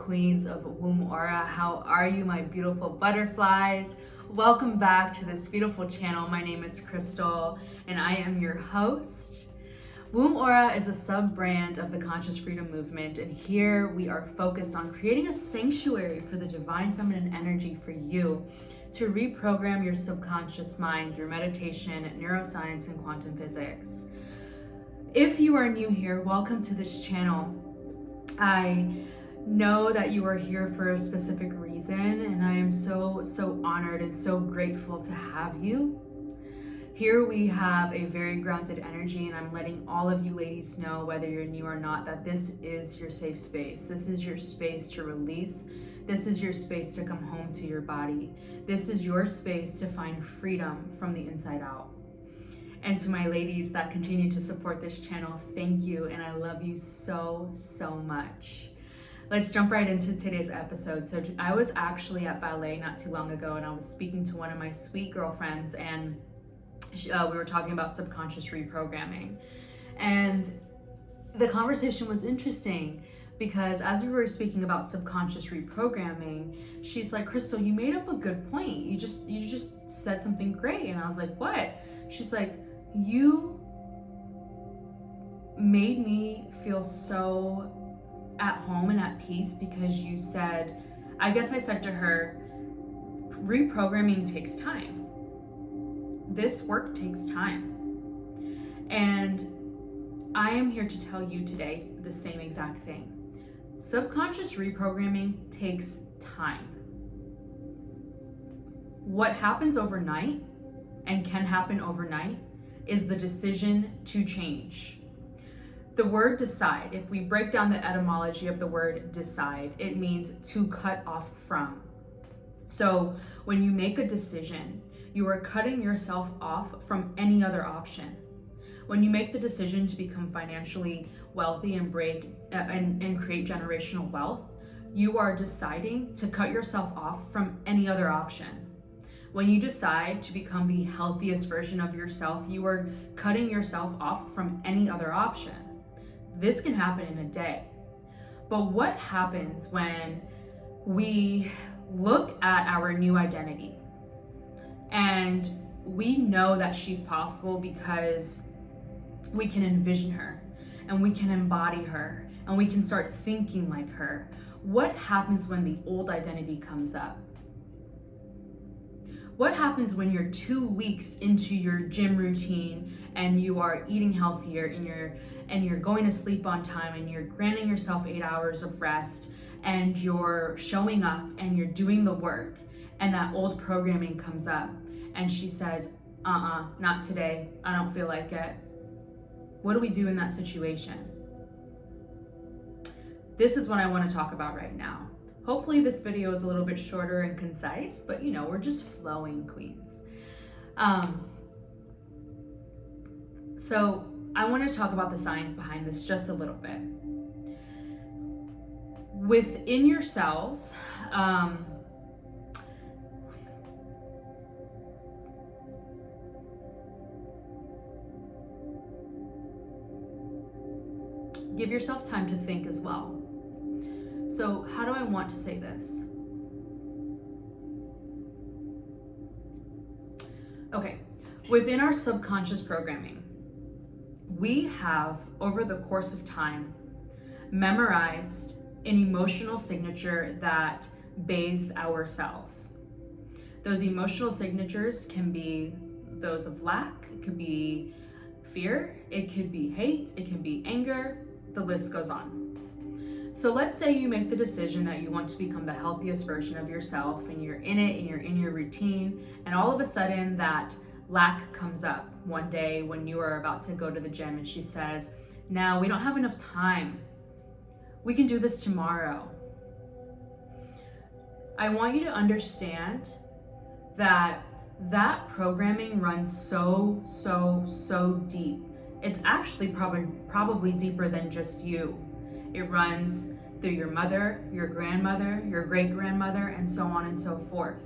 queens of womb aura. How are you, my beautiful butterflies? Welcome back to this beautiful channel. My name is Crystal and I am your host. Womb Aura is a sub-brand of the Conscious Freedom Movement, and here we are focused on creating a sanctuary for the divine feminine energy for you to reprogram your subconscious mind through meditation, neuroscience, and quantum physics. If you are new here, welcome to this channel. I know that you are here for a specific reason, and I am so honored and so grateful to have you. Here we have a very grounded energy, and I'm letting all of you ladies know, whether you're new or not, that this is your safe space. This is your space to release. This is your space to come home to your body. This is your space to find freedom from the inside out. And to my ladies that continue to support this channel, thank you, and I love you so much. Let's jump right into today's episode. So I was actually at ballet not too long ago, and I was speaking to one of my sweet girlfriends, and we were talking about subconscious reprogramming. And the conversation was interesting because as we were speaking about subconscious reprogramming, she's like, Crystal, you made up a good point. You just said something great. And I was like, what? She's like, you made me feel so at home and at peace because you said, I guess I said to her, reprogramming takes time. This work takes time. And I am here to tell you today the same exact thing. Subconscious reprogramming takes time. What happens overnight and can happen overnight is the decision to change. The word decide, if we break down the etymology of the word decide, it means to cut off from. So when you make a decision, you are cutting yourself off from any other option. When you make the decision to become financially wealthy and create generational wealth, you are deciding to cut yourself off from any other option. When you decide to become the healthiest version of yourself, you are cutting yourself off from any other option. This can happen in a day. But what happens when we look at our new identity and we know that she's possible because we can envision her and we can embody her and we can start thinking like her? What happens when the old identity comes up? What happens when you're 2 weeks into your gym routine and you are eating healthier and you're going to sleep on time and you're granting yourself 8 hours of rest and you're showing up and you're doing the work, and that old programming comes up and she says, not today, I don't feel like it? What do we do in that situation? This is what I want to talk about right now. Hopefully this video is a little bit shorter and concise, but we're just flowing queens. So I want to talk about the science behind this just a little bit. Within yourselves, give yourself time to think as well. So how do I want to say this? Okay, within our subconscious programming, we have, over the course of time, memorized an emotional signature that bathes our cells. Those emotional signatures can be those of lack, it could be fear, it could be hate, it can be anger, the list goes on. So let's say you make the decision that you want to become the healthiest version of yourself, and you're in it and you're in your routine, and all of a sudden that lack comes up one day when you are about to go to the gym, and she says, "Now we don't have enough time. We can do this tomorrow." I want you to understand that that programming runs so deep. It's actually probably deeper than just you. It runs through your mother, your grandmother, your great-grandmother, and so on and so forth.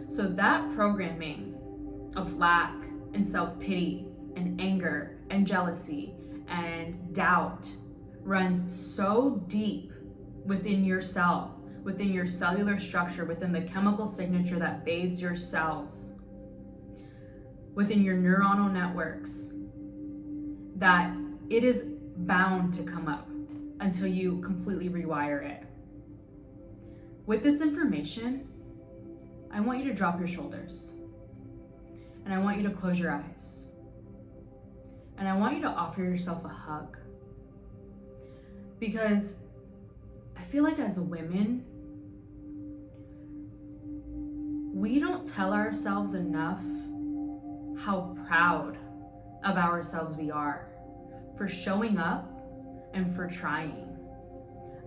So that programming of lack and self-pity and anger and jealousy and doubt runs so deep within your cell, within your cellular structure, within the chemical signature that bathes your cells, within your neuronal networks, that it is bound to come up until you completely rewire it. With this information, I want you to drop your shoulders, and I want you to close your eyes, and I want you to offer yourself a hug, because I feel like as women, we don't tell ourselves enough how proud of ourselves we are for showing up and for trying.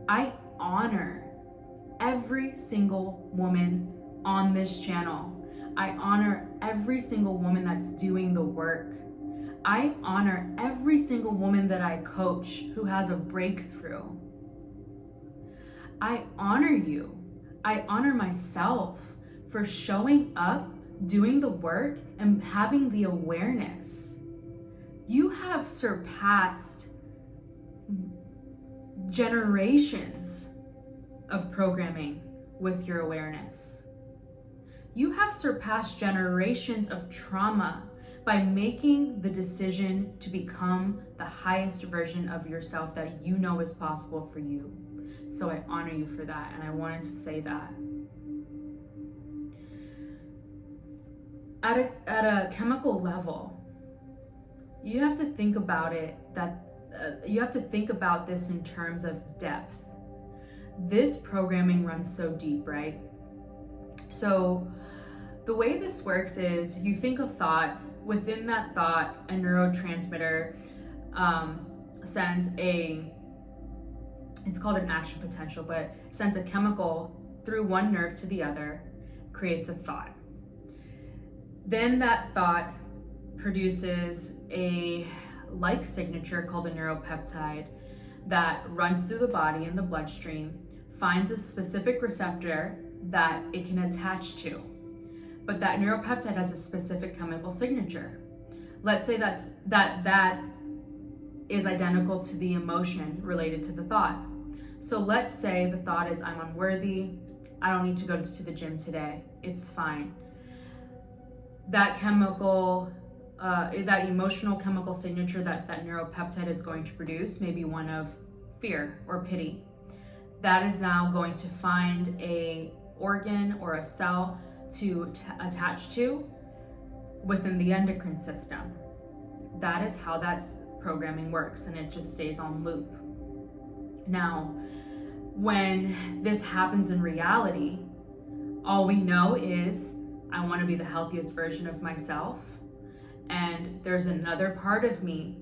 I honor every single woman on this channel. I honor every single woman that's doing the work. I honor every single woman that I coach who has a breakthrough. I honor you. I honor myself for showing up, doing the work, and having the awareness. You have surpassed generations of programming with your awareness. You have surpassed generations of trauma by making the decision to become the highest version of yourself that you know is possible for you. So I honor you for that, and I wanted to say that. At a chemical level, you have to think about it you have to think about this in terms of depth. This programming runs so deep, right? So the way this works is you think a thought. Within that thought, a neurotransmitter sends it's called an action potential, but sends a chemical through one nerve to the other, creates a thought. Then that thought produces a like signature called a neuropeptide that runs through the body in the bloodstream, finds a specific receptor that it can attach to. But that neuropeptide has a specific chemical signature. Let's say that is identical to the emotion related to the thought. So let's say the thought is, I'm unworthy, I don't need to go to the gym today, it's fine. That chemical, that emotional chemical signature that neuropeptide is going to produce may be one of fear or pity. That is now going to find a organ or a cell to attach to within the endocrine system. That is how that programming works, and it just stays on loop. Now, when this happens in reality, all we know is I want to be the healthiest version of myself, and there's another part of me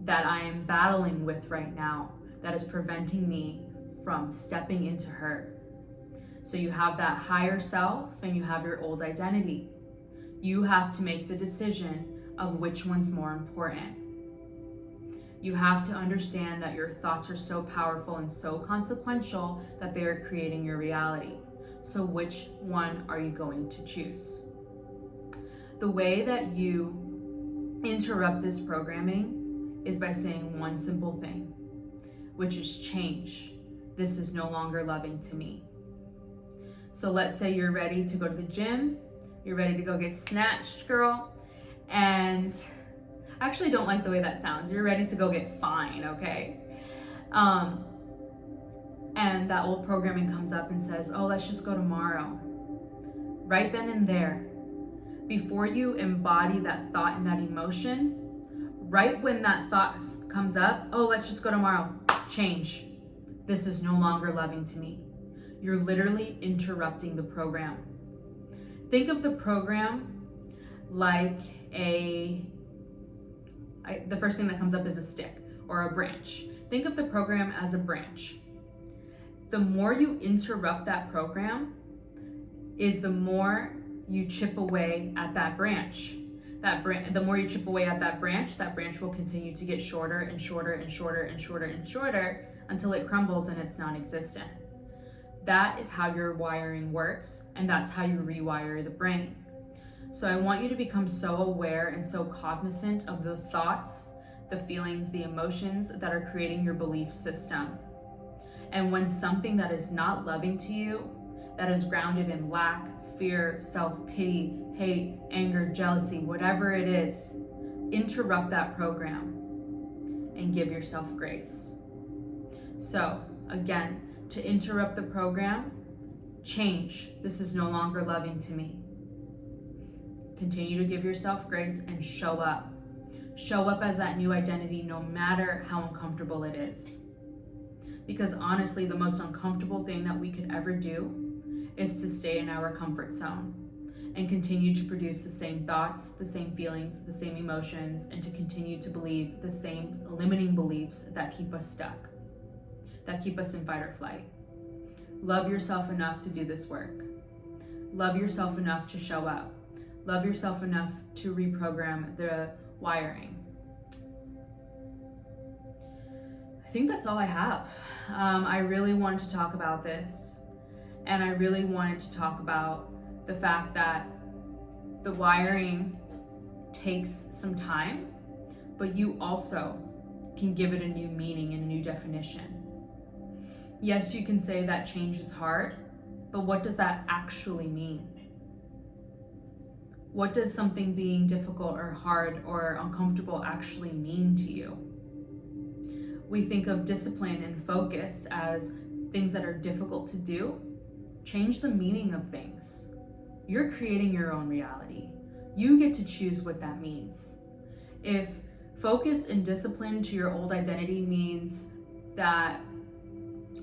that I am battling with right now that is preventing me from stepping into her. So you have that higher self and you have your old identity. You have to make the decision of which one's more important. You have to understand that your thoughts are so powerful and so consequential that they are creating your reality. So which one are you going to choose? The way that you interrupt this programming is by saying one simple thing, which is change. This is no longer loving to me. So let's say you're ready to go to the gym, you're ready to go get snatched, girl, and I actually don't like the way that sounds. You're ready to go get fine, okay? And that old programming comes up and says, oh, let's just go tomorrow. Right then and there, before you embody that thought and that emotion, right when that thought comes up, oh, let's just go tomorrow, change. This is no longer loving to me. You're literally interrupting the program. Think of the program like the first thing that comes up is a stick or a branch. Think of the program as a branch. The more you interrupt that program is the more you chip away at that branch. The more you chip away at that branch will continue to get shorter and shorter and shorter and shorter and shorter until it crumbles and it's non-existent. That is how your wiring works, and that's how you rewire the brain. So I want you to become so aware and so cognizant of the thoughts, the feelings, the emotions that are creating your belief system. And when something that is not loving to you, that is grounded in lack, fear, self-pity, hate, anger, jealousy, whatever it is, interrupt that program and give yourself grace. So again, to interrupt the program, change. This is no longer loving to me. Continue to give yourself grace and show up. Show up as that new identity no matter how uncomfortable it is. Because honestly, the most uncomfortable thing that we could ever do is to stay in our comfort zone and continue to produce the same thoughts, the same feelings, the same emotions, and to continue to believe the same limiting beliefs that keep us stuck, that keep us in fight or flight. Love yourself enough to do this work. Love yourself enough to show up. Love yourself enough to reprogram the wiring. I think that's all I have. I really wanted to talk about this, and I really wanted to talk about the fact that the wiring takes some time, but you also can give it a new meaning and a new definition. Yes, you can say that change is hard, but what does that actually mean? What does something being difficult or hard or uncomfortable actually mean to you? We think of discipline and focus as things that are difficult to do. Change the meaning of things. You're creating your own reality. You get to choose what that means. If focus and discipline to your old identity means that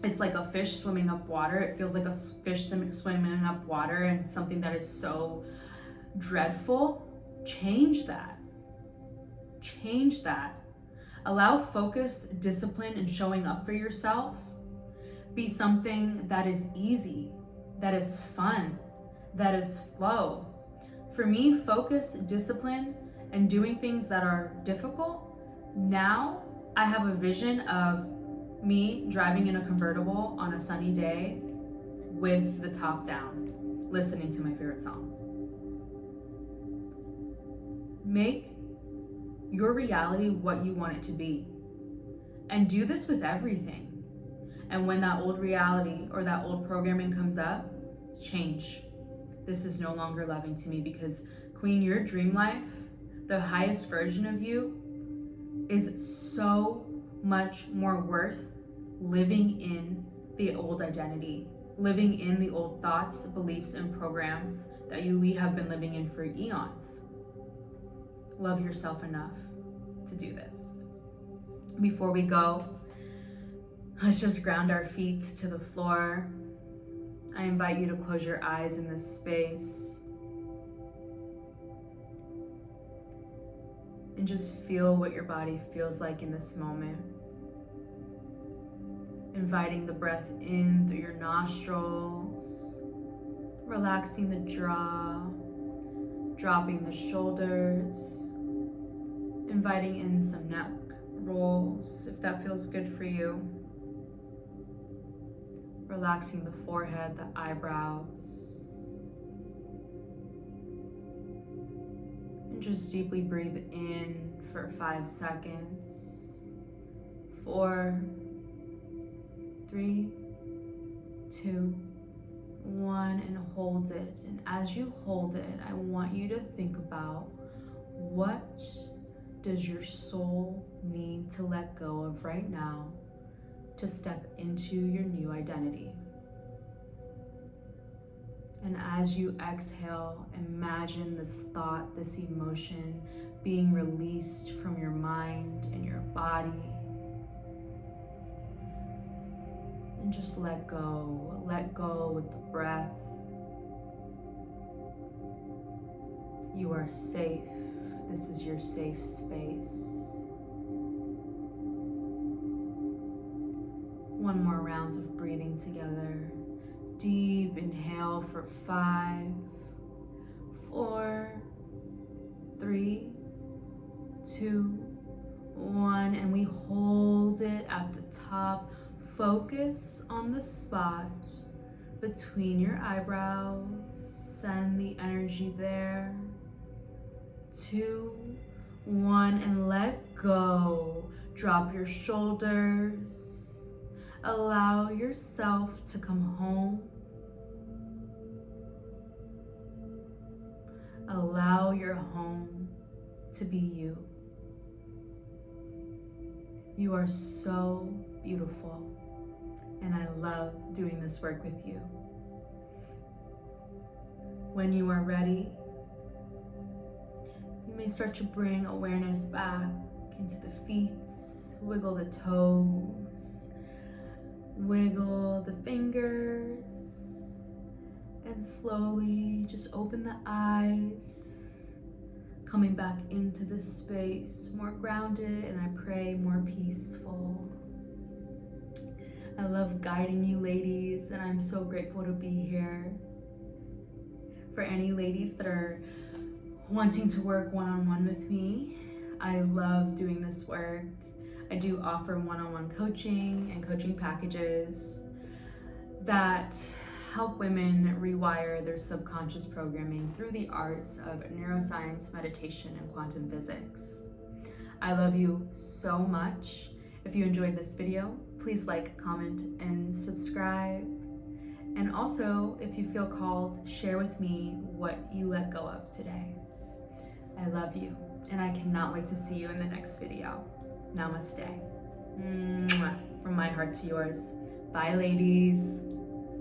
it's like a fish swimming up water, it feels like a fish swimming up water and something that is so dreadful, change that. Change that. Allow focus, discipline, and showing up for yourself be something that is easy, that is fun, that is flow. For me, focus, discipline, and doing things that are difficult, now I have a vision of me driving in a convertible on a sunny day with the top down, listening to my favorite song. Make your reality what you want it to be. And do this with everything. And when that old reality or that old programming comes up, change. This is no longer loving to me, because Queen, your dream life, the highest version of you, is so much more worth living in the old identity, living in the old thoughts, beliefs, and programs that we have been living in for eons. Love yourself enough to do this. Before we go, let's just ground our feet to the floor. I invite you to close your eyes in this space and just feel what your body feels like in this moment. Inviting the breath in through your nostrils, relaxing the jaw, dropping the shoulders, inviting in some neck rolls if that feels good for you. Relaxing the forehead, the eyebrows. And just deeply breathe in for 5 seconds. 4, 3, 2, 1, and hold it. And as you hold it, I want you to think about, what does your soul need to let go of right now to step into your new identity? And as you exhale, imagine this thought, this emotion being released from your mind and your body. And just let go with the breath. You are safe. This is your safe space. One more round of breathing together. Deep inhale for 5, 4, 3, 2, 1, and we hold it at the top. Focus on the spot between your eyebrows. Send the energy there. 2, 1, and let go. Drop your shoulders. Allow yourself to come home. Allow your home to be you. You are so beautiful, and I love doing this work with you. When you are ready, you may start to bring awareness back into the feet, wiggle the toes, wiggle the fingers, and slowly just open the eyes, coming back into this space, more grounded, and I pray more peaceful. I love guiding you ladies, and I'm so grateful to be here. For any ladies that are wanting to work one-on-one with me, I love doing this work. I do offer one-on-one coaching and coaching packages that help women rewire their subconscious programming through the arts of neuroscience, meditation, and quantum physics. I love you so much. If you enjoyed this video, please like, comment, and subscribe. And also, if you feel called, share with me what you let go of today. I love you, and I cannot wait to see you in the next video. Namaste. Mwah. From my heart to yours. Bye, ladies.